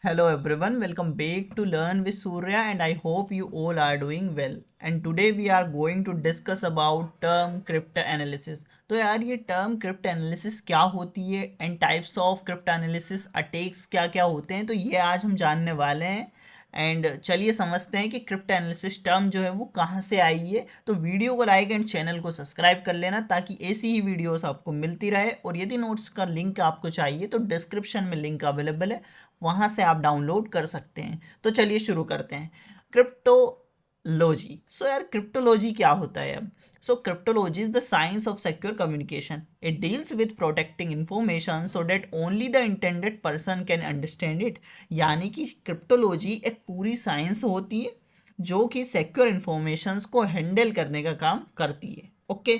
Hello everyone, welcome back to Learn with Surya and I hope you all are doing well. And today we are going to discuss about term cryptanalysis. तो यार ये term cryptanalysis क्या होती है and types of cryptanalysis attacks क्या क्या होते हैं, तो ये आज हम जानने वाले हैं। एंड चलिए समझते हैं कि क्रिप्ट एनालिसिस टर्म जो है वो कहाँ से आई है। तो वीडियो को लाइक एंड चैनल को सब्सक्राइब कर लेना ताकि ऐसी ही वीडियोस आपको मिलती रहे। और यदि नोट्स का लिंक आपको चाहिए तो डिस्क्रिप्शन में लिंक अवेलेबल है, वहाँ से आप डाउनलोड कर सकते हैं। तो चलिए शुरू करते हैं। क्रिप्टोलॉजी। सो यार क्रिप्टोलॉजी क्या होता है अब? So cryptology is the science of secure communication. It deals with protecting information so that only the intended person can understand it. यानी कि क्रिप्टोलॉजी एक पूरी साइंस होती है जो कि सिक्योर इंफॉर्मेशंस को हैंडल करने का काम करती है। ओके,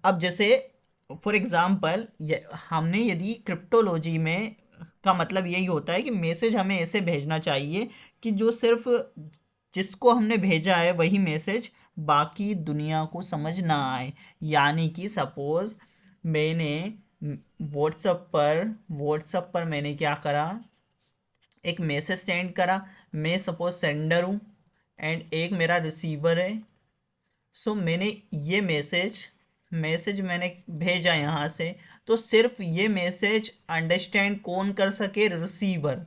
अब जैसे फॉर एग्जांपल हमने यदि क्रिप्टोलॉजी में का मतलब यही होता है कि मैसेज हमें ऐसे भेजना चाहिए कि जो सिर्फ जिसको हमने भेजा है वही मैसेज बाकी दुनिया को समझ ना आए। यानी कि सपोज मैंने व्हाट्सएप पर मैंने क्या करा, एक मैसेज सेंड करा। मैं सपोज सेंडर हूँ एंड एक मेरा रिसीवर है। सो मैंने ये मैसेज मैंने भेजा यहाँ से, तो सिर्फ ये मैसेज अंडरस्टैंड कौन कर सके? रिसीवर।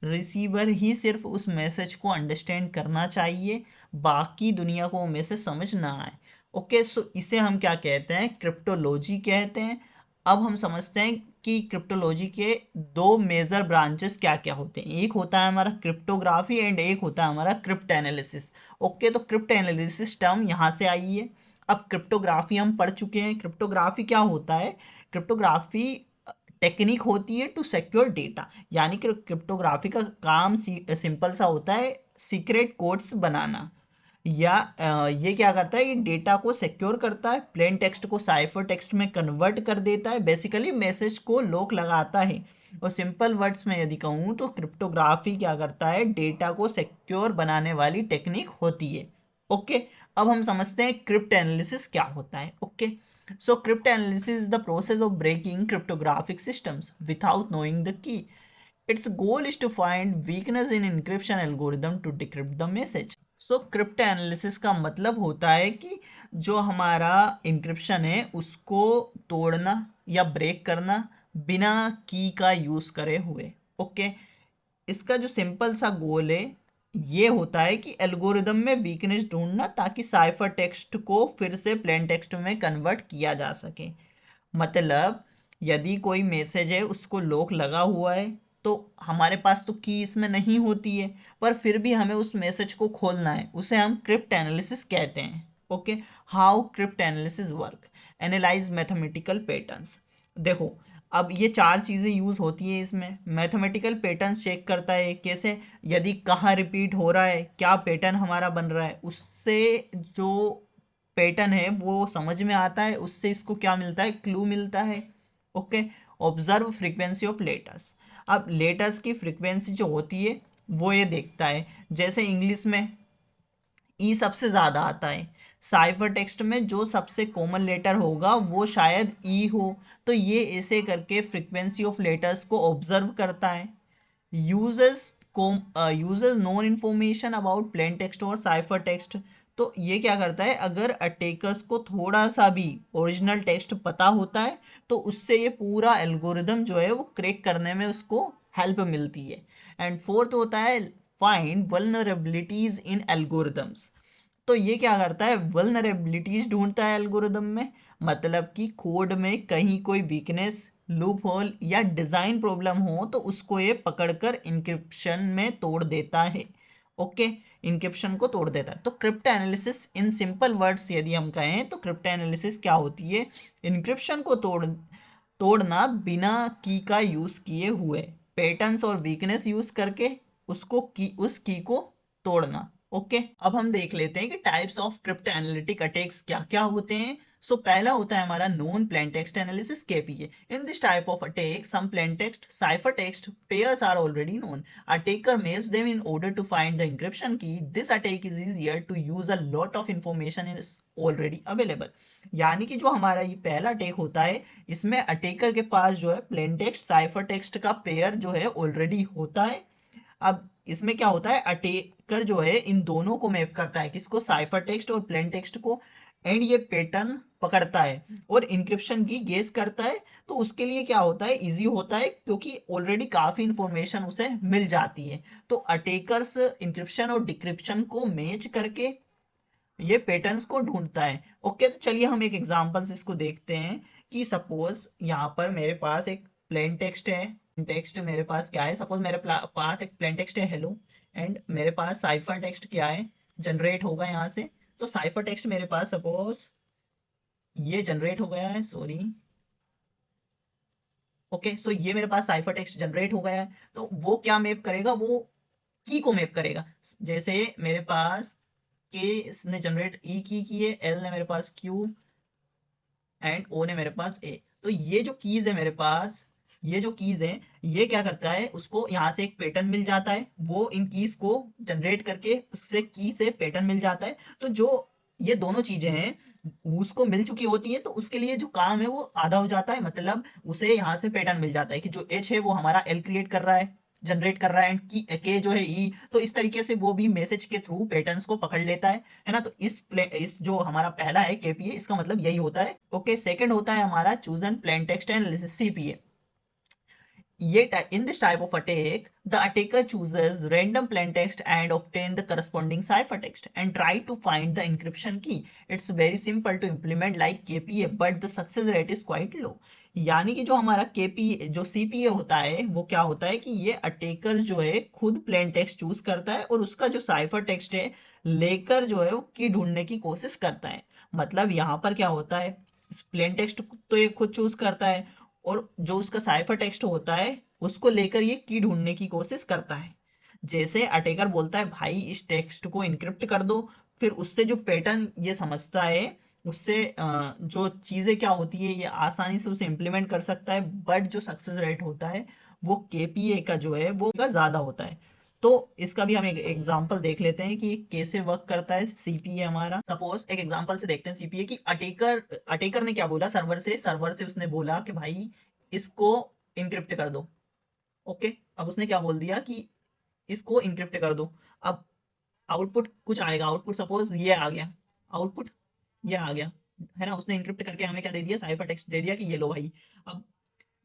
रिसीवर ही सिर्फ उस मैसेज को अंडरस्टैंड करना चाहिए, बाकी दुनिया को वो मैसेज समझ ना आए। ओके, सो इसे हम क्या कहते हैं? क्रिप्टोलॉजी कहते हैं। अब हम समझते हैं कि क्रिप्टोलॉजी के दो मेजर ब्रांचेस क्या क्या होते हैं। एक होता है हमारा क्रिप्टोग्राफी एंड एक होता है हमारा क्रिप्ट एनालिसिस। ओके, तो क्रिप्ट एनालिसिस टर्म यहाँ से आई है। अब क्रिप्टोग्राफी हम पढ़ चुके हैं। क्रिप्टोग्राफी क्या होता है? क्रिप्टोग्राफी टेक्निक होती है टू सिक्योर डेटा। यानी कि क्रिप्टोग्राफी का काम सिंपल सा होता है, सीक्रेट कोड्स बनाना। या ये क्या करता है? ये डेटा को सिक्योर करता है, प्लेन टेक्स्ट को साइफर टेक्स्ट में कन्वर्ट कर देता है, बेसिकली मैसेज को लॉक लगाता है। और सिंपल वर्ड्स में यदि कहूँ तो क्रिप्टोग्राफी क्या करता है? डेटा को सिक्योर बनाने वाली टेक्निक होती है। ओके, अब हम समझते हैं क्रिप्ट एनालिसिस क्या होता है। Okay, so crypt analysis is the process of breaking cryptographic systems without knowing the key. Its goal is to find weakness in encryption algorithm to decrypt the message. So crypt analysis का मतलब होता है कि जो हमारा encryption है उसको तोड़ना या ब्रेक करना बिना की का यूज करे हुए। ओके, इसका जो सिंपल सा गोल है ये होता है कि एल्गोरिदम में वीकनेस ढूंढना ताकि साइफर टेक्स्ट को फिर से प्लेन टेक्स्ट में कन्वर्ट किया जा सके। मतलब यदि कोई मैसेज है उसको लॉक लगा हुआ है तो हमारे पास तो की इसमें नहीं होती है, पर फिर भी हमें उस मैसेज को खोलना है, उसे हम क्रिप्ट एनालिसिस कहते हैं। Okay, how crypt analysis work? Analyse mathematical patterns. देखो, अब ये चार चीज़ें यूज़ होती है इसमें। मैथमेटिकल पैटर्न्स चेक करता है कैसे? यदि कहाँ रिपीट हो रहा है, क्या पैटर्न हमारा बन रहा है, उससे जो पैटर्न है वो समझ में आता है, उससे इसको क्या मिलता है? क्लू मिलता है। Okay, observe frequency of letters. अब लेटर्स की फ्रीक्वेंसी जो होती है वो ये देखता है, जैसे इंग्लिश में ई सबसे ज़्यादा आता है, साइफर टेक्स्ट में जो सबसे कॉमन लेटर होगा वो शायद ई हो। तो ये ऐसे करके फ्रीक्वेंसी ऑफ लेटर्स को ऑब्जर्व करता है। Users users known information about plain text और साइफर टेक्स्ट। तो ये क्या करता है? अगर अटैकर्स को थोड़ा सा भी ओरिजिनल टेक्स्ट पता होता है तो उससे ये पूरा एल्गोरिदम जो है वो क्रैक करने में उसको हेल्प मिलती है। एंड फोर्थ होता है फाइंड वल्नरेबिलिटीज इन एल्गोरिदम्स। तो ये क्या करता है? वल्नरेबिलिटीज ढूंढता है एल्गोरिदम में। मतलब कि कोड में कहीं कोई वीकनेस, लूप होल या डिजाइन प्रॉब्लम हो तो उसको ये पकड़कर इंक्रिप्शन में तोड़ देता है। ओके, इंक्रिप्शन को तोड़ देता है। तो crypt analysis in simple words यदि हम कहें तो क्रिप्ट एनालिसिस क्या होती है? इंक्रिप्शन को तोड़ना बिना की का यूज किए हुए, पैटर्न्स और वीकनेस यूज करके उस की को तोड़ना। ओके, अब हम देख लेते हैं कि types of cryptanalytic attacks क्या क्या होते हैं। सो पहला होता है हमारा known plain text analysis, KPA. In this type of attack some plain text cipher text pairs are already known. Attacker maps them in order to find the encryption key. This attack is easier to use, a lot of information is already available. यानी कि जो हमारा ये पहला attack होता है इसमें attacker के पास जो है प्लेन टेक्स्ट साइफर टेक्स्ट का पेयर जो है ऑलरेडी होता है। अब इसमें क्या होता है, अटैकर जो है इन दोनों को मैप करता है, किसको, साइफर टेक्स्ट और प्लेन टेक्स्ट को, एंड ये पैटर्न पकड़ता है और इंक्रिप्शन की गेस करता है। तो उसके लिए क्या होता है, इजी होता है क्योंकि ऑलरेडी काफी इंफॉर्मेशन उसे मिल जाती है। तो अटैकर्स इंक्रिप्शन और डिक्रिप्शन को मैच करके ये पैटर्न्स को ढूंढता है। ओके, तो चलिए हम एक एग्जांपल से इसको देखते हैं कि सपोज यहाँ पर मेरे पास एक प्लेन टेक्स्ट है। टेक्स्ट मेरे पास क्या है, सपोज मेरे पास एक प्लेन टेक्स्ट है हेलो, एंड मेरे पास साइफर टेक्स्ट क्या है, जनरेट होगा यहाँ से। तो साइफर टेक्स्ट मेरे पास सपोज ये जनरेट हो गया है, सॉरी। ओके, सो ये मेरे पास साइफर टेक्स्ट जनरेट हो गया है। तो वो क्या मैप करेगा, वो की को मैप करेगा। जैसे मेरे पास के इसने जनरेट ई की है, एल ने मेरे पास क्यू, एंड ओ ने मेरे पास ए। तो ये जो कीज है मेरे पास, ये जो कीज है, ये क्या करता है, उसको यहाँ से एक पैटर्न मिल जाता है, वो इन कीज को जनरेट करके उससे की से पैटर्न मिल जाता है। तो जो ये दोनों चीजें हैं उसको मिल चुकी होती है, तो उसके लिए जो काम है वो आधा हो जाता है। मतलब उसे यहाँ से पैटर्न मिल जाता है कि जो एच है वो हमारा एल क्रिएट कर रहा है, जनरेट कर रहा है, एंड की के जो है ई। तो इस तरीके से वो भी मैसेज के थ्रू पैटर्न्स को पकड़ लेता है ना। तो इस जो हमारा पहला है केपीए, इसका मतलब यही होता है। ओके, सेकंड होता है हमारा choose and plain text analysis, CPA. In this type of attack, the attacker chooses random plain text and obtain the corresponding ciphertext and try to find the encryption key. It's very simple to implement like KPA, but the success rate is quite low. यानी कि जो हमारा KPA जो CPA होता है वो क्या होता है कि ये अटेकर जो है खुद प्लेन टेक्स्ट चूज करता है और उसका जो साइफर टेक्स्ट है लेकर जो है वो की ढूंढने की कोशिश करता है। मतलब यहाँ पर क्या होता है, प्लेन टेक्स्ट तो ये खुद चूज करता है और जो उसका साइफर टेक्स्ट होता है उसको लेकर ये की ढूंढने की कोशिश करता है। जैसे अटैकर बोलता है भाई इस टेक्स्ट को इनक्रिप्ट कर दो, फिर उससे जो पैटर्न ये समझता है उससे जो चीजें क्या होती है ये आसानी से उसे इम्प्लीमेंट कर सकता है। बट जो सक्सेस रेट होता है वो केपीए का जो है वो ज्यादा होता है। तो इसका भी हम एक एग्जांपल देख लेते हैं कि कैसे वर्क करता है सीपीए हमारा। सपोज एक एग्जांपल से देखते हैं सीपीए की, अटेकर अटेकर ने क्या बोला, सर्वर से उसने बोला कि भाई इसको इनक्रिप्ट कर दो। ओके, अब उसने क्या बोल दिया कि इसको इनक्रिप्ट कर दो। अब आउटपुट कुछ आएगा, आउटपुट सपोज ये आ गया, आउटपुट ये आ गया, है ना। उसने इनक्रिप्ट करके हमें क्या दे दिया, साइफर टेक्स्ट दे दिया कि ये लो भाई। अब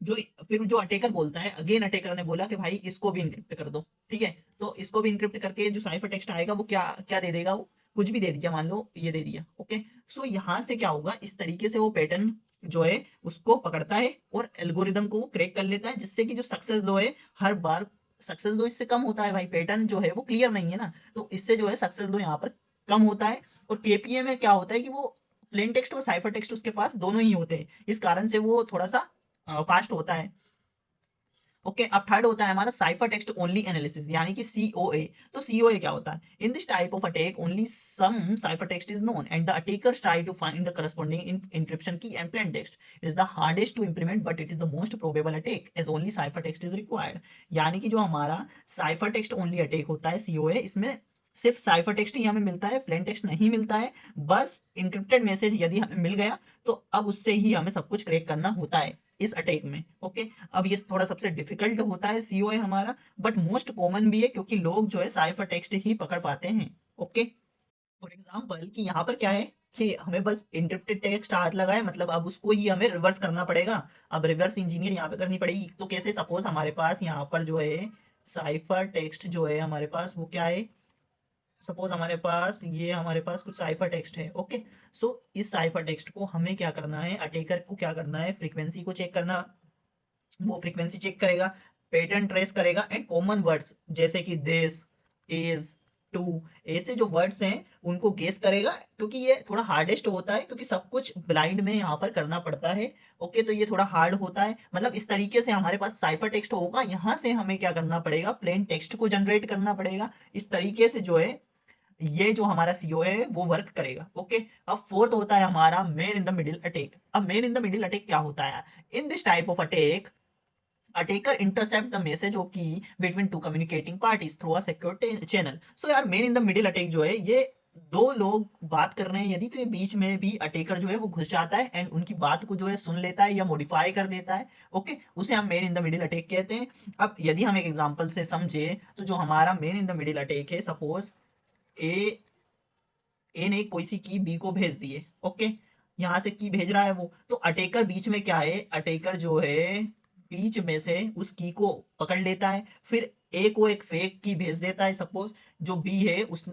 जो फिर जो अटैकर बोलता है, अगेन अटैकर ने बोला कि भाई इसको भी इनक्रिप्ट कर दो, ठीक है। तो इसको भी इनक्रिप्ट करके जो साइफर टेक्स्ट आएगा वो क्या क्या दे देगा, वो कुछ भी दे दिया, मान लो ये दे दिया। ओके, सो यहाँ से क्या होगा, इस तरीके से वो पैटर्न जो है उसको पकड़ता है और एल्गोरिदम को क्रैक कर लेता है, जिससे कि जो सक्सेस लो है हर बार सक्सेस लो इससे कम होता है भाई, पैटर्न जो है वो क्लियर नहीं है ना, तो इससे जो है सक्सेस लो यहाँ पर कम होता है। और केपीए में क्या होता है कि वो प्लेन टेक्स्ट और साइफर टेक्स्ट उसके पास दोनों ही होते हैं, इस कारण से वो थोड़ा सा फास्ट होता है। ओके, अब थर्ड होता है हमारा साइफर टेक्स्ट ओनली एनालिसिस, यानी कि सीओए। तो सीओए क्या होता है, in this type of attack only some cipher text is known and the attackers try to find the corresponding encryption key and plain text. Is the hardest to implement but it is the most probable attack as only cipher text is required. यानी कि जो हमारा cipher text only attack होता है COA, इसमें सिर्फ cipher text ही हमें मिलता है, प्लेन टेक्स्ट नहीं मिलता है। बस इंक्रिप्टेड मैसेज यदि हमें मिल गया तो अब उससे ही हमें सब कुछ क्रैक करना होता है इस अटैक में। ओके, अब ये थोड़ा सबसे डिफिकल्ट होता है सीओए हमारा, बट मोस्ट कॉमन भी है क्योंकि लोग जो है साइफर टेक्स्ट ही पकड़ पाते हैं। ओके, फॉर एग्जाम्पल कि यहाँ पर क्या है कि हमें बस इंक्रिप्टेड टेक्स्ट हाथ लगा है, मतलब अब उसको ही हमें रिवर्स करना पड़ेगा। अब रिवर्स इंजीनियर यहाँ पे करनी पड़ेगी। तो कैसे, सपोज हमारे पास यहाँ पर जो है साइफर टेक्स्ट जो है हमारे पास वो क्या है, सपोज हमारे पास कुछ साइफर टेक्स्ट है। ओके, सो इस साइफर टेक्स्ट को हमें क्या करना है, अटैकर को क्या करना है, फ्रीक्वेंसी को चेक करना। वो फ्रीक्वेंसी चेक करेगा, पैटर्न ट्रेस करेगा, एंड कॉमन वर्ड्स जैसे कि दिस, इज, टू, ऐसे जो वर्ड्स हैं उनको गेस करेगा, क्योंकि ये थोड़ा हार्डेस्ट होता है क्योंकि सब कुछ ब्लाइंड में यहाँ पर करना पड़ता है। ओके, तो ये थोड़ा हार्ड होता है। मतलब इस तरीके से हमारे पास साइफर टेक्स्ट होगा, यहाँ से हमें क्या करना पड़ेगा, प्लेन टेक्स्ट को जनरेट करना पड़ेगा। इस तरीके से जो है ये जो हमारा सीओ है वो वर्क करेगा। ओके, अब फोर्थ होता है हमारा man in the middle attack. अब man in the middle attack क्या होता है, in this type of attack attacker intercept the message key between two communicating parties through a secure channel. So यार, man in the middle attack जो है ये दो लोग बात कर रहे हैं यदि, तो ये बीच में भी अटेकर जो है वो घुस जाता है एंड उनकी बात को जो है सुन लेता है या मॉडिफाई कर देता है। ओके, उसे हम main in the middle attack कहते हैं। अब यदि हम एक एग्जांपल से समझे तो जो हमारा main in the middle attack है, सपोज ए ए ने कोई सी की बी को भेज दी है। ओके, यहाँ से की भेज रहा है वो, तो अटेकर बीच में क्या है, अटेकर जो है बीच में से उस की को पकड़ लेता है, फिर ए को एक फेक की भेज देता है, सपोज जो बी है उस।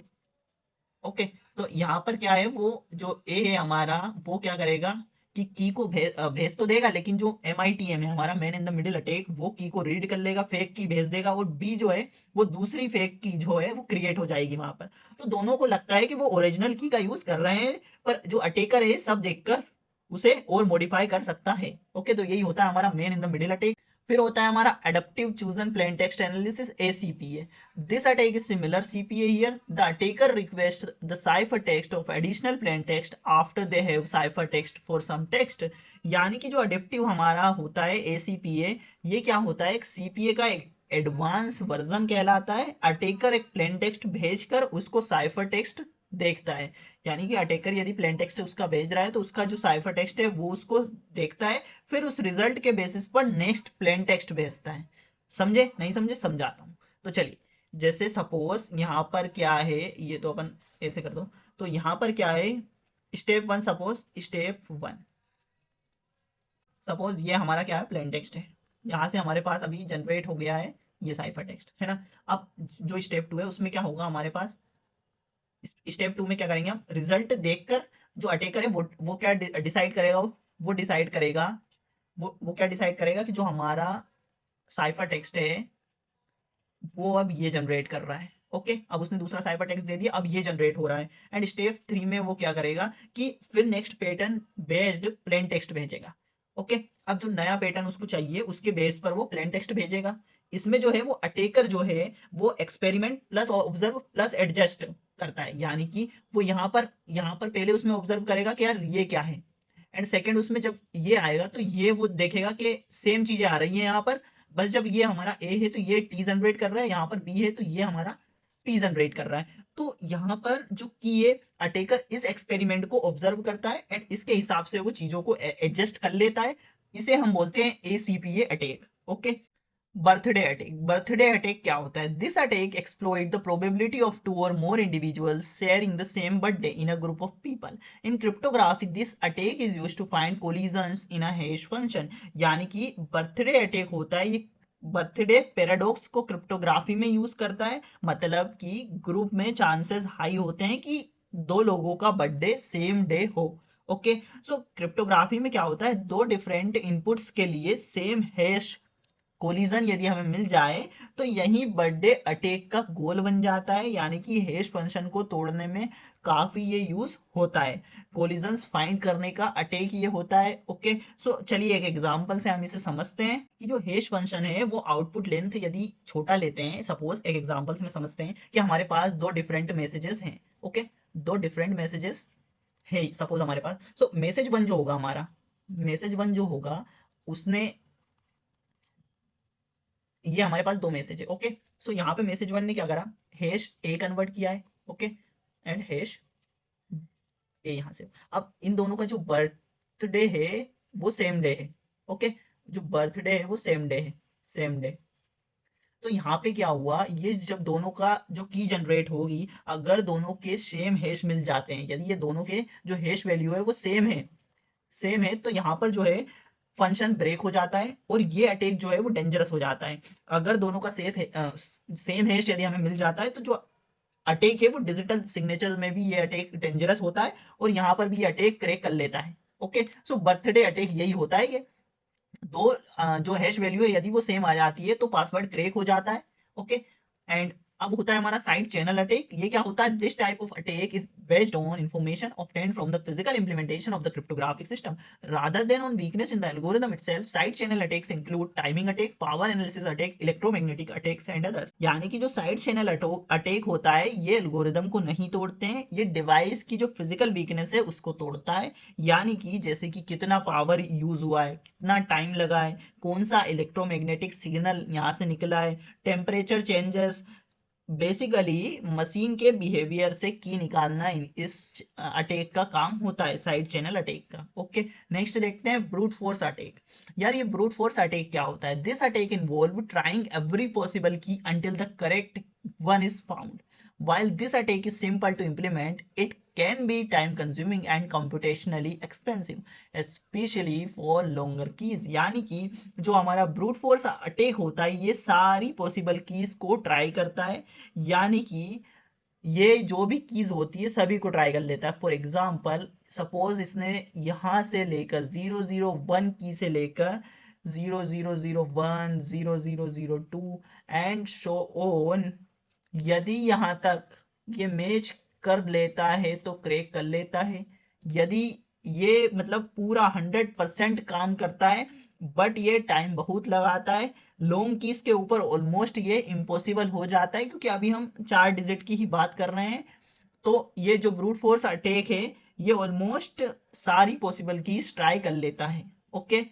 ओके, तो यहाँ पर क्या है, वो जो ए है हमारा वो क्या करेगा कि की को भेज तो देगा, लेकिन जो MITM है हमारा man in the middle attack, वो की को रीड कर लेगा, फेक की भेज देगा, और बी जो है वो दूसरी फेक की जो है वो क्रिएट हो जाएगी वहां पर। तो दोनों को लगता है कि वो ओरिजिनल की का यूज कर रहे हैं, पर जो अटैकर है सब देखकर उसे और मॉडिफाई कर सकता है। ओके, तो यही होता है हमारा man in the middle attack. फिर होता है हमारा adaptive chosen plane text analysis, ACPA. This attack is similar CPA here. The attacker requests the ciphertext of additional plain text after they have ciphertext for some text. यानी कि जो adaptive हमारा होता है ACPA, ये क्या होता है, एक CPA का एक एडवांस वर्जन कहलाता है। अटेकर एक प्लेन टेक्स्ट भेजकर उसको साइफर टेक्स्ट देखता है, यानी कि अटेकर यदि प्लेन टेक्स्ट उसका भेज रहा है तो उसका जो साइफर टेक्स्ट है वो उसको देखता है, फिर उस रिजल्ट के बेसिस पर नेक्स्ट प्लेन टेक्स्ट भेजता है। समझे, नहीं समझे, समझाता हूँ। तो चलिए, जैसे सपोज यहाँ पर क्या है, ये तो अपन ऐसे कर दो, तो यहाँ पर क्या है, step one, suppose step one, suppose ये हमारा क्या है, प्लेन टेक्स्ट है। यहाँ से हमारे पास अभी जनरेट हो गया है ये साइफर टेक्स्ट, है ना। अब जो स्टेप टू है उसमें क्या होगा हमारे पास, स्टेप टू में क्या करेंगे हम, रिजल्ट देखकर जो अटेकर है वो क्या डिसाइड करेगा, वो डिसाइड करेगा, वो क्या डिसाइड करेगा कि जो हमारा साइफर टेक्स्ट है वो अब ये जनरेट कर रहा है। ओके, अब उसने दूसरा साइफर टेक्स्ट दे दिया, अब ये जनरेट हो रहा है। एंड स्टेप थ्री में वो क्या करेगा कि फिर next pattern based plain text भेजेगा। ओके, अब जो नया पैटर्न उसको चाहिए उसके बेस पर वो प्लेन टेक्स्ट भेजेगा। इसमें जो है वो अटेकर जो है वो experiment plus observe plus adjust करता है, यानी कि वो यहाँ पर पहले उसमें ऑब्जर्व करेगा कि यार ये क्या है, एंड सेकंड उसमें जब ये आएगा तो ये वो देखेगा कि सेम चीजें आ रही हैं यहाँ पर, बस जब ये हमारा ए है तो ये टी जनरेट कर रहा है, यहाँ पर बी है तो ये हमारा टी जनरेट कर रहा है। तो यहाँ पर जो की है, अटेकर इस एक्सपेरिमेंट को ऑब्जर्व करता है एंड इसके हिसाब से वो चीजों को एडजस्ट कर लेता है। इसे हम बोलते हैं ACPA attack. Okay, birthday attack, birthday attack क्या होता है, this attack exploit the probability of two or more individuals sharing the same birthday in a group of people. In cryptography this attack is used to find collisions in a hash function. यानी कि birthday attack होता है, ये birthday paradox को cryptography में use करता है, मतलब कि ग्रुप में चांसेस हाई होते हैं कि दो लोगों का बर्थडे सेम डे हो। ओके, सो क्रिप्टोग्राफी में क्या होता है, दो डिफरेंट इनपुट्स के लिए सेम हैश कोलिजन यदि हमें मिल जाए तो यही बर्थडे अटैक का गोल बन जाता है, यानी कि हैश फंक्शन को तोड़ने में काफी ये यूज होता है। कोलिजन्स फाइंड करने का अटैक ये होता है। ओके, सो चलिए एक एग्जांपल से हम इसे समझते हैं कि जो हैश फंक्शन है वो आउटपुट लेंथ यदि छोटा लेते हैं, सपोज एक एग्जांपल से समझते हैं कि हमारे पास दो डिफरेंट मैसेजेस हैं। ओके, दो डिफरेंट मैसेजेस है सपोज हमारे पास। सो मैसेज वन जो होगा हमारा, मैसेज वन जो होगा उसने, ये हमारे पास दो मैसेज है। ओके, सो यहाँ पे मैसेज वन ने क्या करा, हैश ए कन्वर्ट किया है। ओके, एंड हैश ए यहाँ से, अब इन दोनों का जो बर्थडे है वो सेम डे है। ओके, जो बर्थडे है वो सेम डे है, सेम डे। तो यहाँ पे क्या हुआ, ये जब दोनों का जो की जनरेट होगी, अगर दोनों के सेम हैश मिल जाते हैं, यदि ये दोनों के जो हैश वैल्यू है वो सेम है, सेम है, तो यहाँ पर जो है फंक्शन ब्रेक हो जाता है और ये अटैक जो है वो डेंजरस हो जाता है। अगर दोनों का सेम हैश यदि हमें मिल जाता है तो जो अटैक है वो डिजिटल सिग्नेचर में भी ये अटैक डेंजरस होता है और यहाँ पर भी ये अटैक क्रैक कर लेता है। ओके, सो बर्थडे अटैक यही होता है कि दो जो हैश वैल्यू है यदि वो सेम आ जाती है तो पासवर्ड क्रैक हो जाता है। ओके, एंड अब होता है हमारा साइड चैनल अटैक। ये क्या होता है, this type of attack is based on information obtained from the physical implementation of the cryptographic system rather than on weakness in the algorithm itself. Side channel attacks include timing attack, power analysis attack, electromagnetic attacks and others. यानी कि जो side channel attack होता है ये algorithm को नहीं तोड़ते हैं, ये डिवाइस की जो फिजिकल वीकनेस है उसको तोड़ता है। यानी कि जैसे कि कितना पावर यूज हुआ है, कितना टाइम लगा है, कौन सा इलेक्ट्रोमैग्नेटिक सिग्नल यहाँ से निकला है, टेम्परेचर चेंजेस, बेसिकली मशीन के बिहेवियर से की निकालना इस अटैक का काम होता है, साइड चैनल अटैक का। ओके, नेक्स्ट देखते हैं ब्रूट फोर्स अटैक। यार ये ब्रूट फोर्स अटैक क्या होता है? This attack involve trying every possible की until the correct one is found. While this attack is simple to implement, it can be time consuming and computationally expensive, especially for longer keys। यानी कि जो हमारा brute force attack होता है ये सारी possible keys को ट्राई करता है, यानी कि ये जो भी कीज होती है सभी को ट्राई कर लेता है। फॉर एग्जाम्पल सपोज इसने यहां से लेकर 001 की से लेकर 0001 0002 एंड शो ऑन, यदि यहां तक ये मैच कर लेता है तो क्रैक कर लेता है। यदि ये मतलब पूरा 100% काम करता है बट ये टाइम बहुत लगाता है, लॉन्ग कीज के ऊपर ऑलमोस्ट ये इम्पॉसिबल हो जाता है, क्योंकि अभी हम 4 डिजिट की ही बात कर रहे हैं। तो ये जो ब्रूट फोर्स अटैक है ये ऑलमोस्ट सारी पॉसिबल कीज ट्राई कर लेता है। ओके,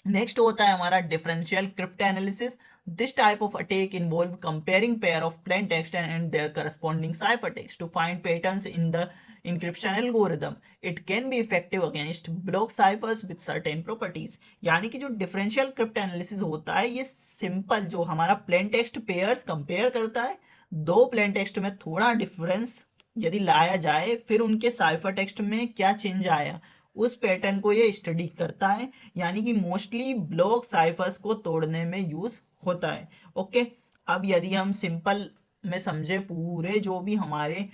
नेक्स्ट होता है हमारा differential cryptanalysis. This type of attack involve comparing pair of plain text and their corresponding cipher text to find patterns in the encryption algorithm. It can be effective against block ciphers with certain properties. यानी कि जो differential crypt analysis होता है ये simple जो हमारा plain text pairs compare करता है, दो प्लेन टेक्स्ट में थोड़ा डिफरेंस यदि लाया जाए फिर उनके साइफर टेक्स्ट में क्या चेंज आया उस पैटर्न को ये स्टडी करता है, यानी कि मोस्टली ब्लॉक साइफर्स को तोड़ने में यूज होता है। ओके, अब यदि हम सिंपल में समझे पूरे जो भी हमारे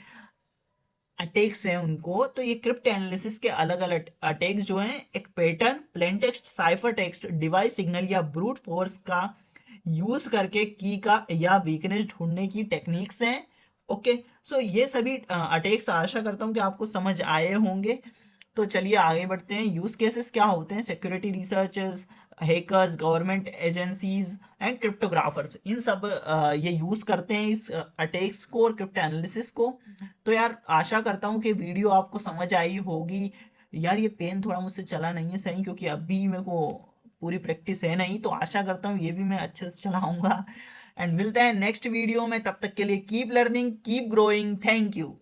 अटैक्स हैं उनको, तो ये क्रिप्ट एनालिसिस के अलग अलग अटैक्स जो हैं एक pattern, plane text, cipher text, device signal या ब्रूट फोर्स का यूज करके की का या वीकनेस ढूंढने की टेक्निक्स हैं। ओके, सो ये सभी अटैक्स आशा करता हूँ कि आपको समझ आए होंगे। तो चलिए आगे बढ़ते हैं। यूज केसेस क्या होते हैं? Security researchers, hackers, government agencies and cryptographers, इन सब ये यूज करते हैं इस अटैक्स को और क्रिप्टो एनालिसिस को। तो यार आशा करता हूँ कि वीडियो आपको समझ आई होगी। यार ये पेन थोड़ा मुझसे चला नहीं है सही, क्योंकि अभी मेरे को पूरी प्रैक्टिस है नहीं, तो आशा करता हूँ ये भी मैं अच्छे से चलाऊंगा। एंड मिलते हैं नेक्स्ट वीडियो में, तब तक के लिए keep learning, keep growing, thank you.